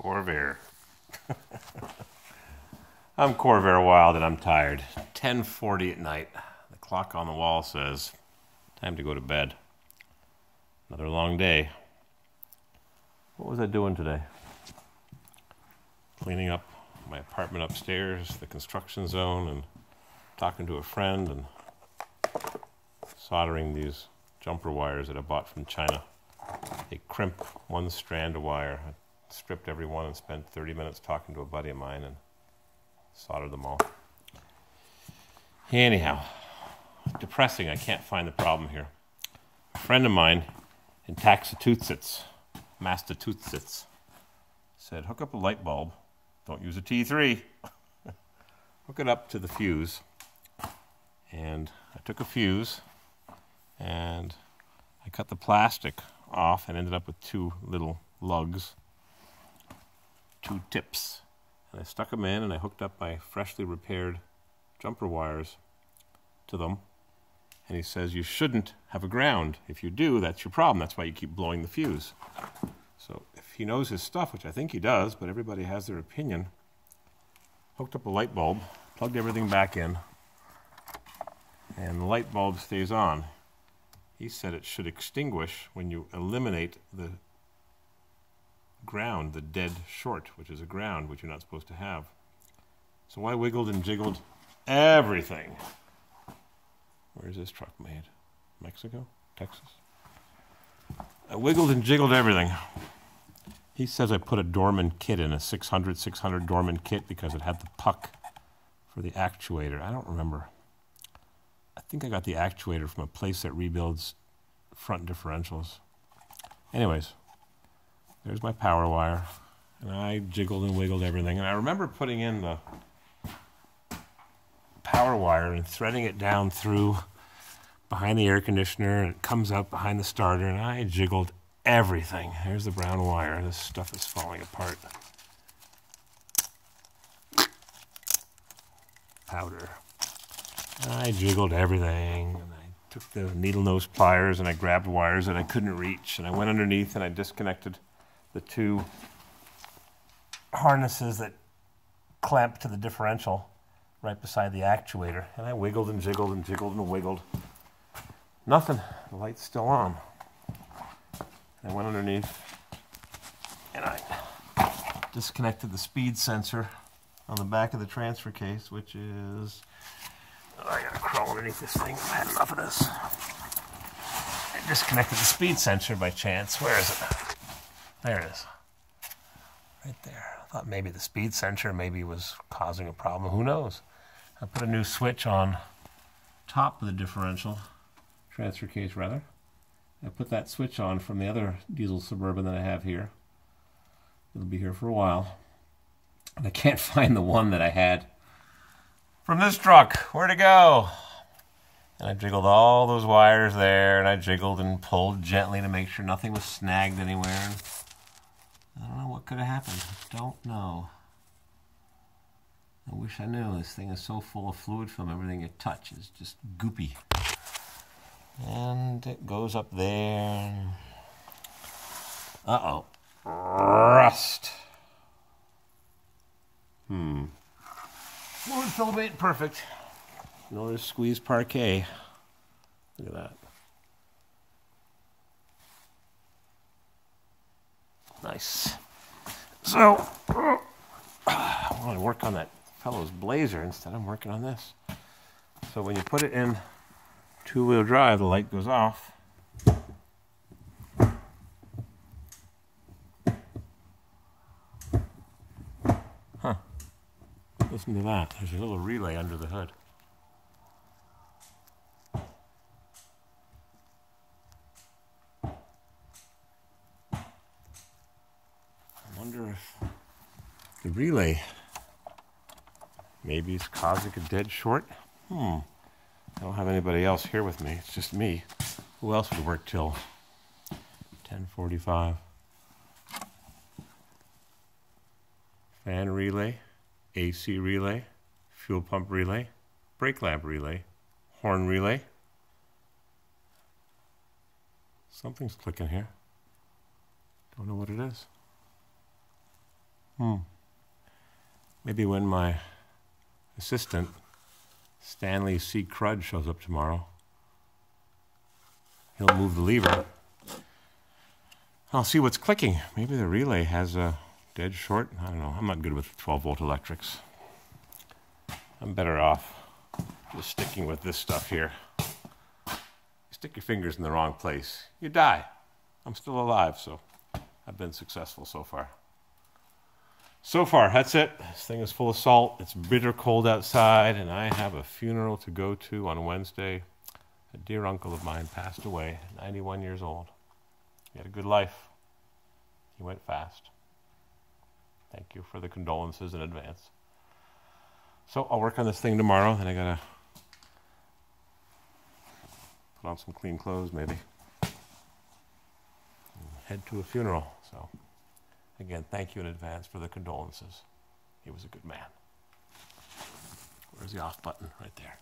Corvair. I'm Corvair Wild and I'm tired. 10:40 at night. The clock on the wall says, time to go to bed. Another long day. What was I doing today? Cleaning up my apartment upstairs, the construction zone, and talking to a friend and soldering these jumper wires that I bought from China. They crimp one strand of wire. I stripped every one and spent 30 minutes talking to a buddy of mine and soldered them all. Anyhow, depressing. I can't find the problem here. A friend of mine in Massachusetts, said, hook up a light bulb. Don't use a T3. Hook it up to the fuse. And I took a fuse and I cut the plastic off and ended up with two little lugs, two tips. And I stuck them in and I hooked up my freshly repaired jumper wires to them. And he says, you shouldn't have a ground. If you do, that's your problem. That's why you keep blowing the fuse. So if he knows his stuff, which I think he does, but everybody has their opinion, hooked up a light bulb, plugged everything back in, and the light bulb stays on. He said it should extinguish when you eliminate the ground, the dead short, which is a ground, which you're not supposed to have. So I wiggled and jiggled everything. Where is this truck made? Mexico? Texas? I wiggled and jiggled everything. He says I put a Dorman kit in, a 600 Dorman kit, because it had the puck for the actuator. I don't remember. I think I got the actuator from a place that rebuilds front differentials. Anyways, there's my power wire. And I jiggled and wiggled everything. And I remember putting in the power wire and threading it down through behind the air conditioner, and it comes out behind the starter, and I jiggled everything. Here's the brown wire. This stuff is falling apart. Powder. I jiggled everything, and I took the needle nose pliers and I grabbed wires that I couldn't reach, and I went underneath and I disconnected the two harnesses that clamp to the differential right beside the actuator, and I wiggled and jiggled and jiggled and wiggled. Nothing. The light's still on. I went underneath and I disconnected the speed sensor on the back of the transfer case, which is... I gotta crawl underneath this thing. I've had enough of this. I disconnected the speed sensor by chance. Where is it? There it is. Right there. I thought maybe the speed sensor maybe was causing a problem. Who knows? I put a new switch on top of the differential, transfer case rather. I put that switch on from the other diesel Suburban that I have here. It'll be here for a while. And I can't find the one that I had from this truck. Where'd it go? And I jiggled all those wires there, and I jiggled and pulled gently to make sure nothing was snagged anywhere. I don't know what could have happened. Don't know. I wish I knew. This thing is so full of fluid film, everything you touch is just goopy. And it goes up there. Uh-oh. Rust. Fluid film ain't perfect. Nor is squeezed parquet. Look at that. Nice. So, I want to work on that fellow's blazer instead. I'm working on this. So when you put it in two-wheel drive, the light goes off. Huh. Listen to that. There's a little relay under the hood. I wonder if the relay maybe is causing a dead short. I don't have anybody else here with me. It's just me. Who else would work till 10:45? Fan relay, AC relay, fuel pump relay, brake lamp relay, horn relay. Something's clicking here. Don't know what it is. Maybe when my assistant, Stanley C. Crud, shows up tomorrow, he'll move the lever. I'll see what's clicking. Maybe the relay has a dead short. I don't know. I'm not good with 12-volt electrics. I'm better off just sticking with this stuff here. You stick your fingers in the wrong place, you die. I'm still alive, so I've been successful so far. So far, that's it. This thing is full of salt. It's bitter cold outside, and I have a funeral to go to on Wednesday. A dear uncle of mine passed away, 91 years old. He had a good life. He went fast. Thank you for the condolences in advance. So I'll work on this thing tomorrow, and I gotta put on some clean clothes, maybe. And head to a funeral, so... Again, thank you in advance for the condolences. He was a good man. Where's the off button? Right there.